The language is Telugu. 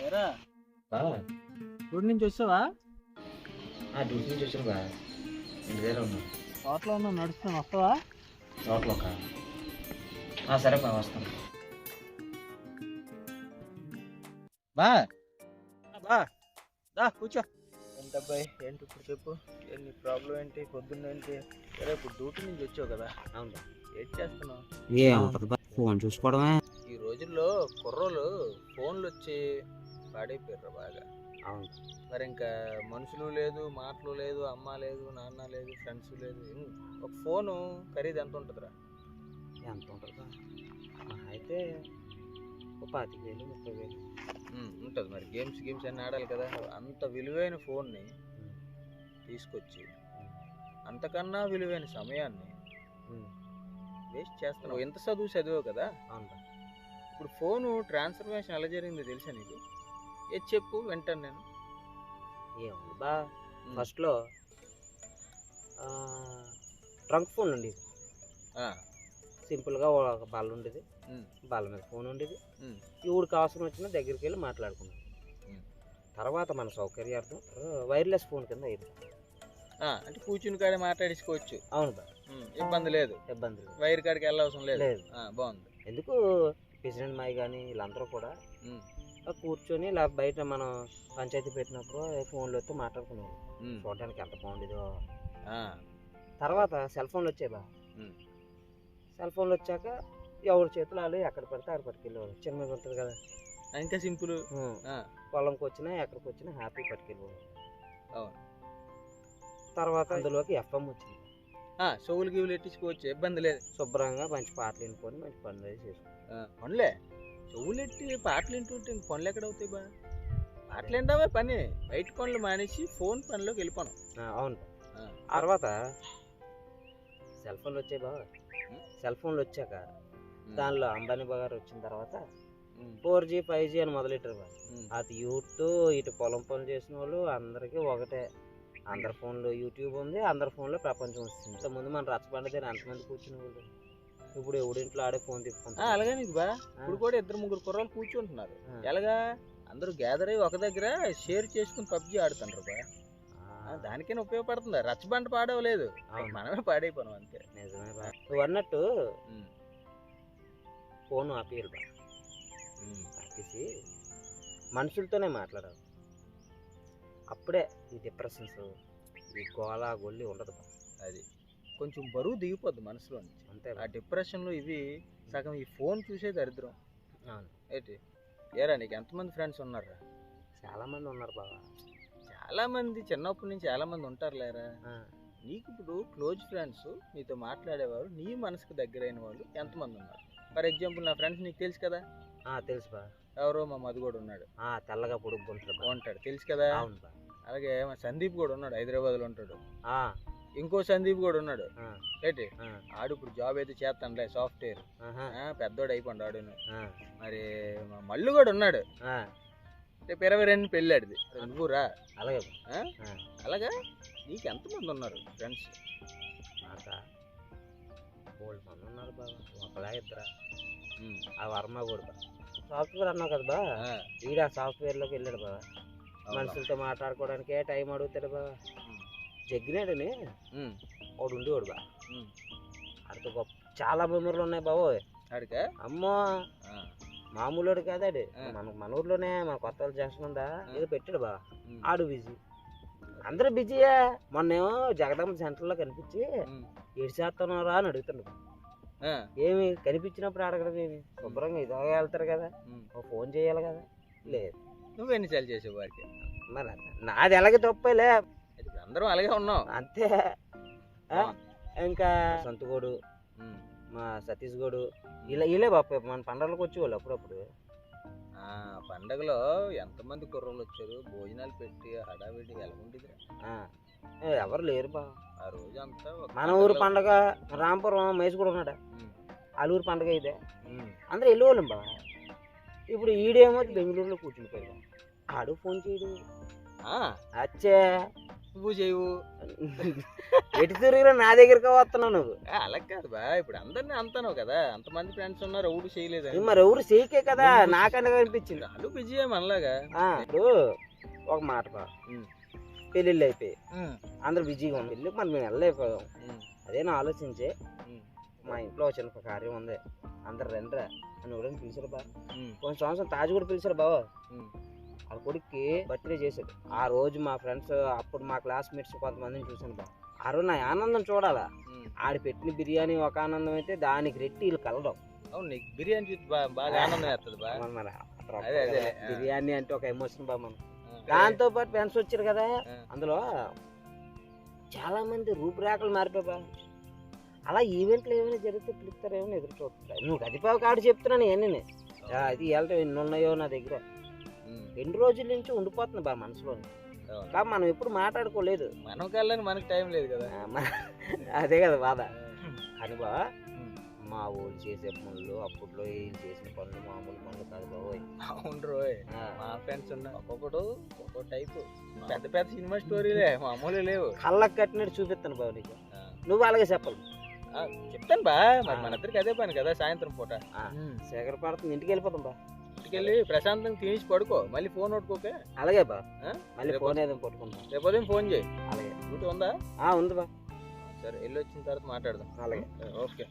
ఎరా బా రోడ్ నుంచి వచ్చావా? డ్యూటీ నుంచి వచ్చాను బా. ఇంటి దగ్గర ఉన్నాను. తోటలో ఉన్నా, నడుస్తున్నాను. వస్తావా? తోటలోక సరే బా వస్తాను. బా బా దా కూర్చో. ఏంటబ్బాయి, ఏంటి ఇప్పుడు చెప్పు. ఏంటి ప్రాబ్లం ఏంటి? పొద్దున్న ఏంటి? సరే ఇప్పుడు డ్యూటీ నుంచి వచ్చావు కదా. అవును. ఏం చేస్తున్నావు? ఏముంటుంది బా, ఫోన్ చూసుకోవడమే. ఈ రోజుల్లో కుర్రోళ్ళు ఫోన్లు వచ్చి పాడైపోయారు బాగా. అవును. మరి ఇంకా మనుషులు లేదు, మాటలు లేదు, అమ్మ లేదు, నాన్న లేదు, ఫ్రెండ్స్ లేదు. ఒక ఫోను ఖరీదు ఎంత ఉంటుందిరా? ఎంత ఉంటుంది బా? అయితే ఒక 25,000 30,000 ఉంటుంది. మరి గేమ్స్ అన్నీ ఆడాలి కదా. అంత విలువైన ఫోన్ని తీసుకొచ్చి అంతకన్నా విలువైన సమయాన్ని వేస్ట్ చేస్తున్నావు. ఎంత చదివావు కదా. అవును. ఇప్పుడు ఫోను ట్రాన్స్ఫర్మేషన్ ఎలా జరిగిందో తెలుసా నీకు? ఏది చెప్పు, వింటాను నేను. ఏముంది బా, ఫస్ట్లో ట్రంక్ ఫోన్ ఉండేది. సింపుల్గా ఒక బల్ల ఉండేది, బల్ల మీద ఫోన్ ఉండేది. ఈవిడికి అవసరం వచ్చినా దగ్గరికి వెళ్ళి మాట్లాడుకున్నాం. తర్వాత మన సౌకర్యార్థం వైర్లెస్ ఫోన్ కింద అయింది. అంటే కూర్చుని కాడే మాట్లాడించుకోవచ్చు. అవును బా, ఇబ్బంది లేదు. వైర్ కాడికి వెళ్ళవసరం లేదు. బాగుంది. ఎందుకు ప్రెసిడెంట్ మాయి కానీ వీళ్ళందరూ కూడా కూర్చొని ఇలా బయట మనం పంచాయతీ పెట్టినప్పుడు ఫోన్లో వస్తే మాట్లాడుకున్నాం. చూడడానికి ఎంత బాగుండేదో. తర్వాత సెల్ ఫోన్లు వచ్చాయి బా. సెల్ ఫోన్లు వచ్చాక ఎవరి చేతులు వాళ్ళు ఎక్కడ పడితే అక్కడ పట్టుకెళ్ళేవాళ్ళు. చిన్నది ఉంటుంది కదా, ఇంకా సింపుల్. పొలంకి వచ్చినా ఎక్కడికి వచ్చినా హ్యాపీ పట్టుకెళ్ళేవాళ్ళు. అవును. తర్వాత అందులోకి ఎఫ్ఎం వచ్చింది. చెవులు గివులు ఎట్టించుకోవచ్చు, ఇబ్బంది లేదు. శుభ్రంగా మంచి పాటలు వినుకొని మంచి పనులు అది చేసుకోవాలి. పనులే చెవులు ఎట్టి పాటలు వింటుంటే ఇంక పనులు ఎక్కడ అవుతాయి బా? పాటలు వింటావే పని. బయట పనులు మానేసి ఫోన్ పనిలోకి వెళ్ళిపోను. అవును. తర్వాత సెల్ ఫోన్లు వచ్చాయి బా. సెల్ ఫోన్లు వచ్చాక దానిలో అంబానీ గారు వచ్చిన తర్వాత 4G 5G అని మొదలెట్టారు బా. అది యూత్ ఇటు పొలం పనులు చేసిన వాళ్ళు అందరికీ ఒకటే. అందరి ఫోన్లో యూట్యూబ్ ఉంది, అందరి ఫోన్లో ప్రపంచం వస్తుంది. ఇంతకుముందు మన రచ్చబండ ఎంతమంది కూర్చుని వాళ్ళు, ఇప్పుడు ఎవడింట్లో ఆడే ఫోన్ తిప్పుకుంటారు. అలాగే నీకు బా. ఇప్పుడు కూడా 2-3 కుర్రాలు కూర్చుంటున్నారు. ఎలాగా అందరూ గ్యాదర్ అయ్యి ఒక దగ్గర షేర్ చేసుకుని పబ్జీ ఆడుతున్నారు బా. దానికైనా ఉపయోగపడుతుందా? రచ్చబండ పాడవలేదు, మనమే పాడైపోయాం అంతే. నిజమే బా, నువ్వు అన్నట్టు ఫోన్ ఆపేయాలి బా. ఆపేసి మనుషులతోనే మాట్లాడాలి. అప్పుడే ఈ డిప్రెషన్స్, ఈ గోళ గొల్లి ఉండదు బా. అది కొంచెం బరువు దిగిపోద్ది మనసులో నుంచి. అంతే. ఆ డిప్రెషన్లో ఇవి సగం ఈ ఫోన్ చూసే దరిద్రం. అవును. ఏంటి ఏరా, నీకు ఎంతమంది ఫ్రెండ్స్ ఉన్నారా? చాలామంది ఉన్నారు బాబా. చాలామంది చిన్నప్పటి నుంచి చాలామంది ఉంటారు లేరా. నీకు ఇప్పుడు క్లోజ్ ఫ్రెండ్స్, నీతో మాట్లాడేవారు, నీ మనసుకు దగ్గరైన వాళ్ళు ఎంతమంది ఉన్నారు? ఫర్ ఎగ్జాంపుల్ నా ఫ్రెండ్స్ నీకు తెలుసు కదా. తెలుసు బా. ఎవరో మా మధు కూడా ఉన్నాడు, తెల్లగా పొడుగు ఉంటాడు, తెలుసు కదా. అవును బా. అలాగే మా సందీప్ కూడా ఉన్నాడు, హైదరాబాద్లో ఉంటాడు. ఇంకో సందీప్ కూడా ఉన్నాడు. ఏంటి ఆడు ఇప్పుడు జాబ్ అయితే చేస్తానులే, సాఫ్ట్వేర్, పెద్దోడు అయిపోండి ఆడును. మరి మా మల్లు కూడా ఉన్నాడు, రేపు 22 పెళ్ళాడిది. నువ్వురా. అలాగే అలాగా నీకు ఎంతమంది ఉన్నారు ఫ్రెండ్స్? బోల్డ్ మంది ఉన్నారు బాబా. ఒకలా ఇద్దరా. ఆ వర్మ కూడా సాఫ్ట్వేర్ అన్నావు కదా బా. ఈడ సాఫ్ట్వేర్లోకి వెళ్ళాడు బాబా. మనుషులతో మాట్లాడుకోవడానికే టైం అడుగుతాడు బాబా. జగ్గినాడని వాడు ఉండేవాడు బా. ఆడితో గొప్ప చాలా మెమరీలు ఉన్నాయి బాబు ఆడికి. అమ్మో మామూలుడు కాదాడు. మన ఊర్లోనే మన కొత్త జంక్షన్ ఉందా, ఏదో పెట్టాడు బా. ఆడు బిజీ, అందరూ బిజీయే. మొన్నేమో జగదమ్మ సెంటర్లో కనిపించి ఏడు చేస్తున్నారా అని అడుగుతున్నాడు. ఏమి కనిపించినప్పుడు అడగడం ఏమి? శుభ్రంగా ఇదో వెళ్తారు కదా, ఫోన్ చేయాలి కదా. లేదు, నువ్వెన్నిసార్లు చేసావు వారికి? మరి నాది ఎలాగే తప్పలే, అందరం అలాగే ఉన్నాం అంతే. ఇంకా సంతగోడు, మా సతీష్ గోడు, ఇలా బాప మన పండుగలకు వచ్చేవాళ్ళు అప్పుడప్పుడు. పండగలో ఎంతమంది కుర్రోళ్ళు వచ్చారు, భోజనాలు పెట్టి హడావిడి ఎలా ఉండేది. ఎవరు లేరు బా ఆ రోజు అంతా. మన ఊరు పండగ రాంపురం మైసు కూడా ఉన్నాడా, వాళ్ళ ఊరు పండగ ఇదే, అందరూ వెళ్ళేవాళ్ళం బా. ఇప్పుడు ఈడేమో బెంగళూరులో కూర్చుండిపోయాడు, ఆడు ఫోన్ చేయడు. అచ్చే నువ్వు చేయవు. ఎటు తిరిగినా నా దగ్గరికి వస్తున్నావు నువ్వు. అలా కాదు బా, ఇప్పుడు అందరినీ అంతాను కదా, అంతమంది ఫ్రెండ్స్ ఉన్నారు, ఎవరు చేయలేదు. మరి ఎవరు చేయకే కదా, నాకనే అనిపించింది. వాళ్ళు బిజీ మనలాగా. ఇప్పుడు ఒక మాట బా, పెళ్ళిళ్ళు అయిపోయి అందరు బిజీగా ఉంది, పెళ్ళికి మనం వెళ్ళలేకపోయాం. అదే నా ఆలోచించే మా ఇంట్లో చిన్న కార్యం ఉంది, అందరు రండిరా అని ఎవరైనా పిలిచారు బా. కొంచెం సంవత్సరం తాజు కూడా పిలిచారు బావ. ఆ కొడుక్కి బర్త్డే చేశాడు. ఆ రోజు మా ఫ్రెండ్స్, అప్పుడు మా క్లాస్మేట్స్ కొంతమందిని చూసాను బా. ఆ రోజు నా ఆనందం చూడాలా. ఆడి పెట్టిన బిర్యానీ ఒక ఆనందం అయితే దానికి రెట్టి వీళ్ళు కలడం. అవును, నీకు బిర్యానీ బాగా ఆనందం వేస్తుంది బా. బిర్యానీ అంటే ఒక ఎమోషన్ బా మనం. దాంతో పాటు ఫ్రెండ్స్ వచ్చారు కదా, అందులో చాలా మంది రూపురేఖలు మారిపోయా. అలా ఈవెంట్లు ఏమైనా జరిగితే పిలుస్తారేమో ఎదురు చూస్తుంటా. నువ్వు గదిపావు కాడు చెప్తున్నాను ఇవన్నీ. అది వెళ్తే ఎన్ని ఉన్నాయో నా దగ్గర, ఎన్ని రోజుల నుంచి ఉండిపోతుంది బా మనసులో. కానీ మనం ఎప్పుడు మాట్లాడుకోలేదు, మనం కల్లని మనకు టైం లేదు కదా. అదే కదా బాధ. కానీ బా మా ఊళ్ళు చేసే పనులు, అప్పట్లో ఏం చేసిన పనులు మామూలు పనులు కాదు బాబోయ్. అవును రోయ్, మా ఫ్రెండ్స్ ఉన్నా ఒక్కొక్కడు ఒక్కొక్క టైపు, పెద్ద పెద్ద సినిమా స్టోరీలే, మామూలు లేవు. కళ్ళకి కట్టినట్టు చూపిస్తాను బాబు నీకు, నువ్వు అలాగే చెప్పాలి. చెప్తాను బా, మరి మన ఇద్దరికి అదే పని కదా. సాయంత్రం పూట శేఖర పడుతుంది, ఇంటికి వెళ్ళిపోతాం బా. ఇంటికి వెళ్ళి ప్రశాంతంగా తినేసి పడుకో, మళ్ళీ ఫోన్ పట్టుకోకే. అలాగే బా, మళ్ళీ ఫోన్ ఏదో పట్టుకుంటా. రేపు ఉదయం ఫోన్ చేయి. అలాగే. డ్యూటీ ఉందా? ఉంది బా. సరే, వెళ్ళి వచ్చిన తర్వాత మాట్లాడదాం. అలాగే, ఓకే.